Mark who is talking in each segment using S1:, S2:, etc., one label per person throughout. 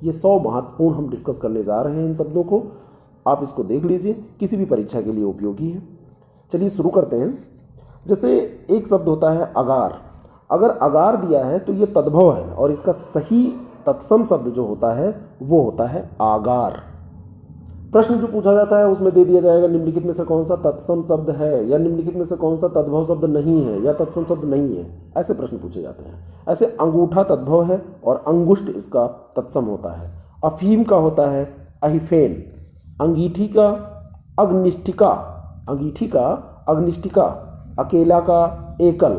S1: ये 100 महत्वपूर्ण हम डिस्कस करने जा रहे हैं इन शब्दों को। आप इसको देख लीजिए, किसी भी परीक्षा के लिए उपयोगी है। चलिए शुरू करते हैं। जैसे एक शब्द होता है अगार। अगर अगार दिया है तो ये तद्भव है और इसका सही तत्सम शब्द जो होता है वो होता है आगार। प्रश्न जो पूछा जाता है उसमें दे दिया जाएगा निम्नलिखित में से कौन सा तत्सम शब्द है, या निम्नलिखित में से कौन सा तद्भव शब्द नहीं है या तत्सम शब्द नहीं है। ऐसे प्रश्न पूछे जाते हैं। ऐसे अंगूठा तद्भव है और अंगुष्ठ इसका तत्सम होता है। अफीम का होता है अहिफेन। अंगीठी का अग्निष्ठिका, अंगीठी का अग्निष्ठिका। अकेला का एकल,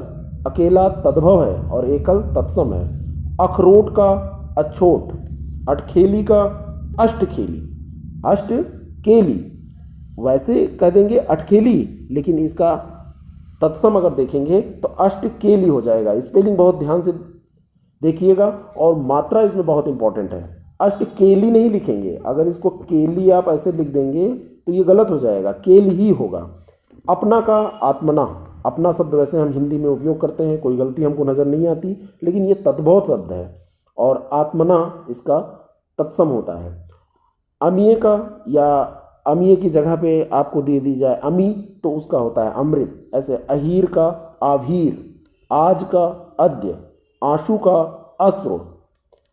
S1: अकेला तद्भव है और एकल तत्सम है। अखरोट का अछोट। अटखेली का अष्टखेली, अष्टकेली। वैसे कह देंगे अटखेली, लेकिन इसका तत्सम अगर देखेंगे तो अष्टकेली हो जाएगा। स्पेलिंग बहुत ध्यान से देखिएगा और मात्रा इसमें बहुत इंपॉर्टेंट है। अष्टकेली नहीं लिखेंगे, अगर इसको केली आप ऐसे लिख देंगे तो ये गलत हो जाएगा, केल ही होगा। अपना का आत्मना। अपना शब्द वैसे हम हिंदी में उपयोग करते हैं, कोई गलती हमको नज़र नहीं आती, लेकिन ये तद्भव शब्द है और आत्मना इसका तत्सम होता है। अमीय का, या अमीय की जगह पे आपको दे दी जाए अमी तो उसका होता है अमृत। ऐसे अहीर का आभीर। आज का अद्य। आंसू का अश्रु।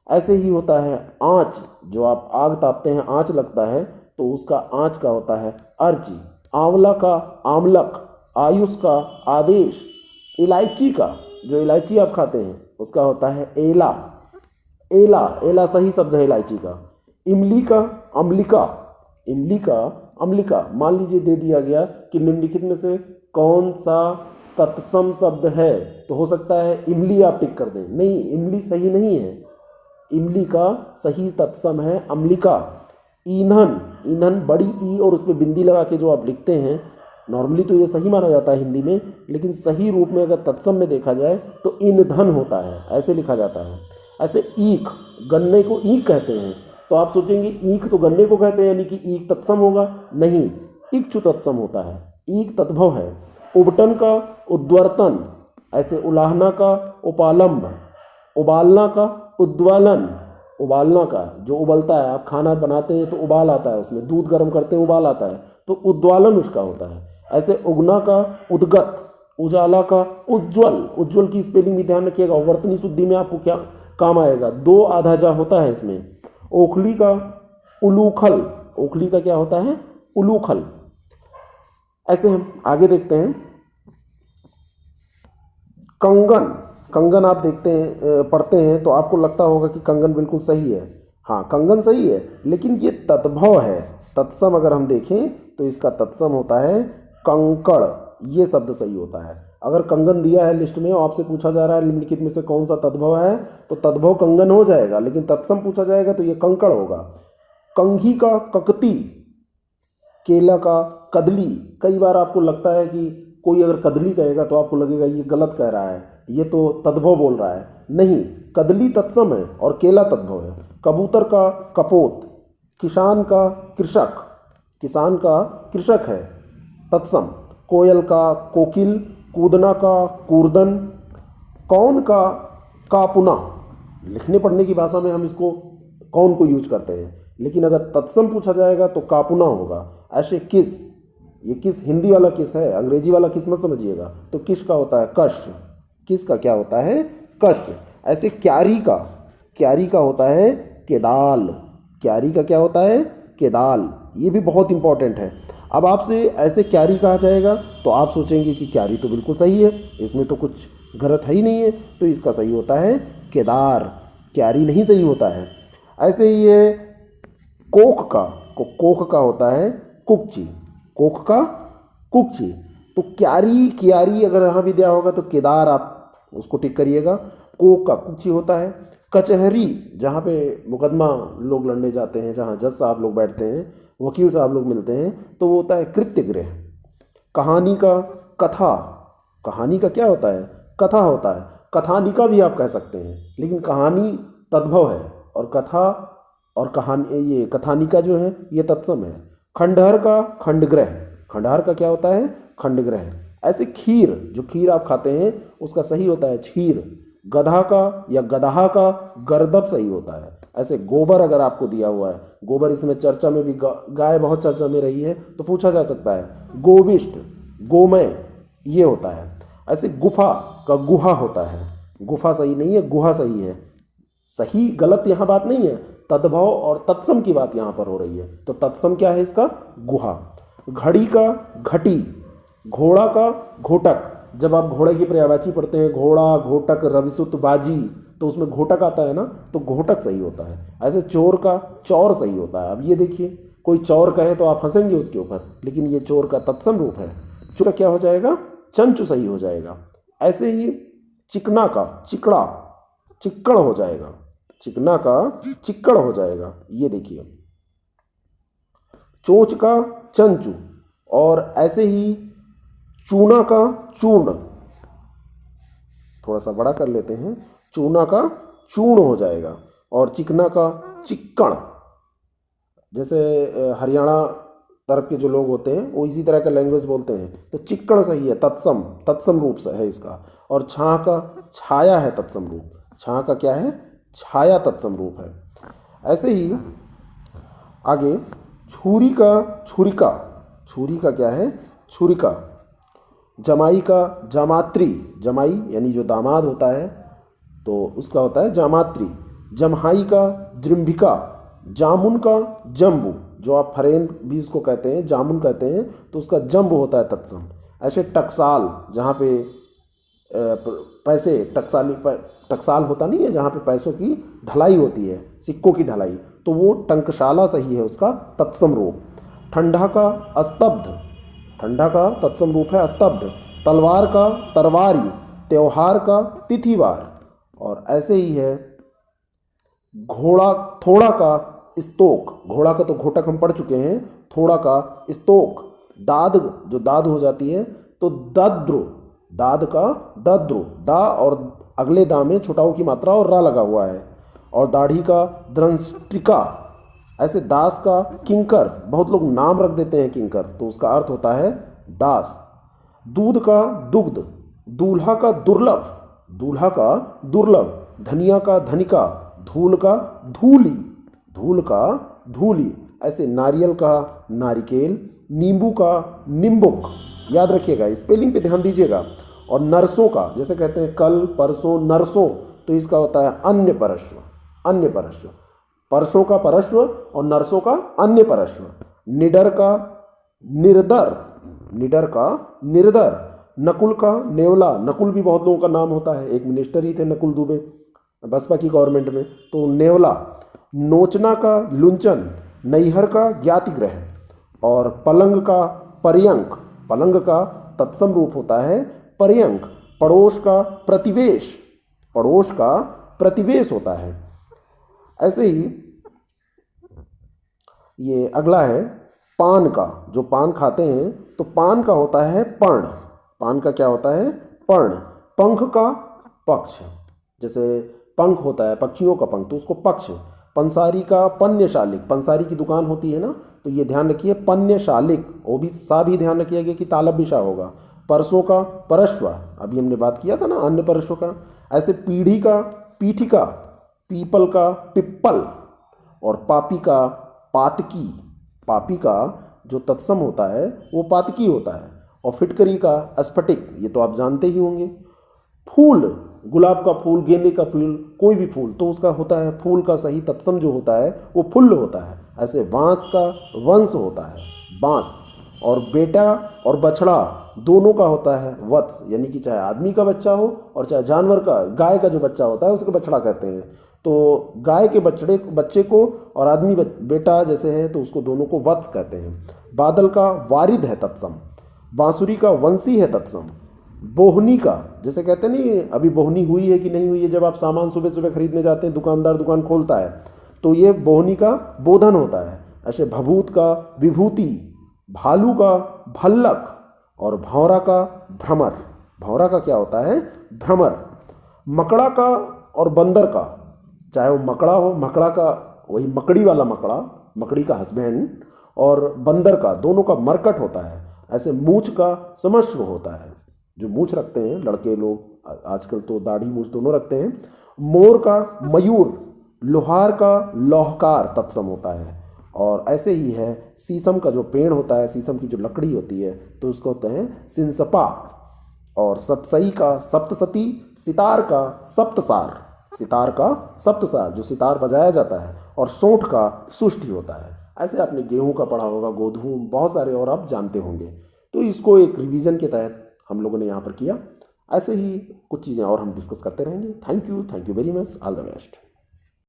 S1: ऐसे ही होता है आँच, जो आप आग तापते हैं आँच लगता है तो उसका आँच का होता है अर्ची। आंवला का आमलक। आयुष का आदेश। इलायची का, जो इलायची आप खाते हैं उसका होता है एला। एला, एला सही शब्द है इलायची का। इमली का अम्लिका। इमली का अम्लिका। मान लीजिए दे दिया गया कि निम्नलिखित में से कौन सा तत्सम शब्द है, तो हो सकता है इमली आप टिक कर दें। नहीं, इमली सही नहीं है। इमली का सही तत्सम है अम्लिका। ईंधन, ईंधन बड़ी ई और उस पर बिंदी लगा के जो आप लिखते हैं, नॉर्मली तो ये सही माना जाता है हिंदी में, लेकिन सही रूप में अगर तत्सम में देखा जाए तो ईंधन होता है, ऐसे लिखा जाता है। ऐसे ईख, गन्ने को ईख कहते हैं, तो आप सोचेंगे ईख तो गन्ने को कहते हैं यानी कि ईख तत्सम होगा। नहीं, इक्षु तत्सम होता है, ईख तद्भव है। उबटन का उद्वर्तन। ऐसे उलाहना का उपालंब। उबालना का उद्वालन। उबालना का जो उबलता है, आप खाना बनाते हैं तो उबाल आता है उसमें, दूध गर्म करते हैं उबाल आता है, तो उद्वालन उसका होता है। ऐसे उगना का उद्गत। उजाला का उज्ज्वल। उज्ज्वल की स्पेलिंग भी ध्यान रखिएगा, वर्तनी शुद्धि में आपको क्या काम आएगा, दो आधा जा होता है इसमें। ओखली का उलूखल। ओखली का क्या होता है, उलूखल। ऐसे हम आगे देखते हैं। कंगन। कंगन आप देखते हैं, पढ़ते हैं तो आपको लगता होगा कि कंगन बिल्कुल सही है। हाँ, कंगन सही है, लेकिन ये तद्भव है। तत्सम अगर हम देखें तो इसका तत्सम होता है कंकड़। ये शब्द सही होता है। अगर कंगन दिया है लिस्ट में और आपसे पूछा जा रहा है निम्नलिखित में से कौन सा तद्भव है, तो तद्भव कंगन हो जाएगा, लेकिन तत्सम पूछा जाएगा तो ये कंकड़ होगा। कंघी का ककती। केला का कदली। कई बार आपको लगता है कि कोई अगर कदली कहेगा तो आपको लगेगा ये गलत कह रहा है, ये तो तद्भव बोल रहा है। नहीं, कदली तत्सम है और केला तद्भव है। कबूतर का कपोत। किसान का कृषक। किसान का कृषक है, तत्सम। कोयल का कोकिल। कूदना का कूर्दन। कौन का कापुना। लिखने पढ़ने की भाषा में हम इसको कौन को यूज करते हैं, लेकिन अगर तत्सम पूछा जाएगा तो कापुना होगा। ऐसे किस, ये किस हिंदी वाला किस है, अंग्रेजी वाला किस मत समझिएगा। तो किस का होता है कश। किस का क्या होता है, कश। ऐसे क्यारी का, क्यारी का होता है केदाल। क्यारी का क्या होता है, केदाल। ये भी बहुत इंपॉर्टेंट है। अब आपसे ऐसे क्यारी कहा जाएगा तो आप सोचेंगे कि क्यारी तो बिल्कुल सही है, इसमें तो कुछ गलत है ही नहीं है, तो इसका सही होता है केदार। क्यारी नहीं सही होता है। ऐसे ही ये कोख का, कोख का होता है कुकची। कोख का कुकची। तो क्यारी, क्यारी अगर यहाँ भी दिया होगा तो केदार आप उसको टिक करिएगा। कोक का कुकची होता है। कचहरी, जहाँ पे मुकदमा लोग लड़ने जाते हैं, जहाँ जज साहब लोग बैठते हैं, वकील साहब लोग मिलते हैं, तो वो होता है कृत्य गृह। कहानी का कथा। कहानी का क्या होता है, कथा होता है। कथानिका भी आप कह सकते हैं, लेकिन कहानी तद्भव है और कथा और कहानी, ये कथानिका जो है ये तत्सम है। खंडहर का खंडग्रह। खंडहर का क्या होता है, खंडग्रह। ऐसे खीर, जो खीर आप खाते हैं उसका सही होता है क्षीर। गधा का या गदहा का गर्दभ सही होता है। ऐसे गोबर अगर आपको दिया हुआ है, गोबर इसमें चर्चा में भी गाय बहुत चर्चा में रही है, तो पूछा जा सकता है गोविष्ट, गोमय ये होता है। ऐसे गुफा का गुहा होता है, गुफा सही नहीं है, गुहा सही है। सही गलत यहाँ बात नहीं है, तद्भव और तत्सम की बात यहाँ पर हो रही है। तो तत्सम क्या है इसका? गुहा। घड़ी का घटी, घोड़ा का घोटक। जब आप घोड़े की पर्यायवाची पढ़ते हैं, घोड़ा, घोटक, रविसुत, बाजी, तो उसमें घोटक आता है ना, तो घोटक सही होता है। ऐसे चोर का चौर सही होता है। अब ये देखिए, कोई चौर कहे तो आप हंसेंगे उसके ऊपर, लेकिन ये चोर का तत्सम रूप है। चोर का क्या हो जाएगा? चंचु सही हो जाएगा। ऐसे ही चिकना का चिकड़ा, चिक्कड़ हो जाएगा। चिकना का चिक्कड़ हो जाएगा। ये देखिए, चोंच का चंचू, और ऐसे ही चूना का चूर्ण, थोड़ा सा बड़ा कर लेते हैं, चूना का चूर्ण हो जाएगा। और चिकना का चिक्कण, जैसे हरियाणा तरफ के जो लोग होते हैं वो इसी तरह का लैंग्वेज बोलते हैं, तो चिक्कण सही है, तत्सम, तत्सम रूप से है इसका। और छाह का छाया है तत्सम रूप, छाह का क्या है? छाया तत्सम रूप है। ऐसे ही आगे छुरी का छुरिका, छुरी का क्या है? छुरिका। जमाई का जामात्री, जमाई यानी जो दामाद होता है तो उसका होता है जामात्री। जमहाई का जृंभिका। जामुन का जम्बू, जो आप फरेंद भी उसको कहते हैं, जामुन कहते हैं, तो उसका जम्बू होता है तत्सम। ऐसे टकसाल, जहाँ पे पैसे, टकसाल होता नहीं है, जहाँ पे पैसों की ढलाई होती है, सिक्कों की ढलाई, तो वो टंकशाला सही है उसका तत्सम रूप। ठंडा का अस्तब्ध, ठंडा का तत्सम रूप है अस्तब्ध। तलवार का तरवारी, त्योहार का तिथिवार। और ऐसे ही है घोड़ा, थोड़ा का स्तोक, घोड़ा का तो घोटक हम पढ़ चुके हैं, थोड़ा का स्तोक। दाद, जो दाद हो जाती है, तो दद्रु, दाद का दद्रु, दा और अगले दा में छुटाऊ की मात्रा और रा लगा हुआ है। और दाढ़ी का द्रंष्टिका। ऐसे दास का किंकर, बहुत लोग नाम रख देते हैं किंकर, तो उसका अर्थ होता है दास। दूध का दुग्ध, दूल्हा का दुर्लभ, दूल्हा का दुर्लभ। धनिया का धनिका, धूल का धूली, धूल का धूली। ऐसे नारियल का नारिकेल, नींबू का निम्बुक। याद रखिएगा, स्पेलिंग पे ध्यान दीजिएगा। और नरसों का, जैसे कहते हैं कल, परसों, नरसों, तो इसका होता है अन्य परस्व, अन्य परस्व। परसों का परस्व और नरसों का अन्य परस्व। निडर का निर्दर, निडर का निर्दर। नकुल का नेवला, नकुल भी बहुत लोगों का नाम होता है, एक मिनिस्टर ही थे नकुल दुबे बसपा की गवर्नमेंट में, तो नेवला। नोचना का लुंचन, नैहर का ज्ञातिग्रह। और पलंग का पर्यंक, पलंग का तत्सम रूप होता है पर्यंक। पड़ोस का प्रतिवेश, पड़ोस का प्रतिवेश होता है। ऐसे ही ये अगला है पान का, जो पान खाते हैं, तो पान का होता है पर्ण, पान का क्या होता है? पर्ण। पंख का पक्ष, जैसे पंख होता है पक्षियों का पंख, तो उसको पक्ष। पंसारी का पन्यशालिक, पंसारी की दुकान होती है ना, तो ये ध्यान रखिए पन्यशालिक, वो भी सा भी ध्यान रखिएगा कि तालब भी शाह होगा। परसों का परश्व, अभी हमने बात किया था ना अन्य परसों का। ऐसे पीढ़ी का पीठिका, पीपल का पिप्पल। और पापी का पातकी, पापी का जो तत्सम होता है वो पातकी होता है। और फिटकरी का स्फटिक, ये तो आप जानते ही होंगे। फूल, गुलाब का फूल, गेंदे का फूल, कोई भी फूल, तो उसका होता है फूल का सही तत्सम जो होता है वो फुल्ल होता है। ऐसे बांस का वंश होता है, बांस। और बेटा और बछड़ा दोनों का होता है वत्स, यानी कि चाहे आदमी का बच्चा हो और चाहे जानवर का, गाय का जो बच्चा होता है उसको बछड़ा कहते हैं। तो गाय के बच्चे को और आदमी बेटा जैसे है तो उसको दोनों को वत्स कहते हैं। बादल का वारिद है तत्सम। बांसुरी का वंशी है तत्सम। बोहनी का, जैसे कहते नहीं अभी बोहनी हुई है कि नहीं हुई है, जब आप सामान सुबह सुबह खरीदने जाते हैं, दुकानदार दुकान खोलता है, तो ये बोहनी का बोधन होता है। ऐसे भभूत का विभूति, भालू का भल्लक। और भौरा का भ्रमर, भौरा का क्या होता है? भ्रमर। मकड़ा का और बंदर का, चाहे वो मकड़ा हो, मकड़ा का वही मकड़ी वाला मकड़ा, मकड़ी का हस्बैंड, और बंदर का, दोनों का मरकट होता है। ऐसे मूछ का समश्व होता है, जो मूछ रखते हैं लड़के लोग, आजकल तो दाढ़ी मूछ दोनों रखते हैं। मोर का मयूर, लोहार का लौहकार तत्सम होता है। और ऐसे ही है शीशम का जो पेड़ होता है, शीशम की जो लकड़ी होती है, तो उसको होते हैं सिंसपा। और सतसई का सप्तसती, सितार का सप्तसार, सितार का सप्तसार जो सितार बजाया जाता है, और सोंठ का सुष्टि होता है। ऐसे आपने गेहूं का पढ़ा होगा, गोधूम, बहुत सारे और आप जानते होंगे। तो इसको एक रिवीजन के तहत हम लोगों ने यहाँ पर किया। ऐसे ही कुछ चीज़ें और हम डिस्कस करते रहेंगे। Thank you very much, all the best.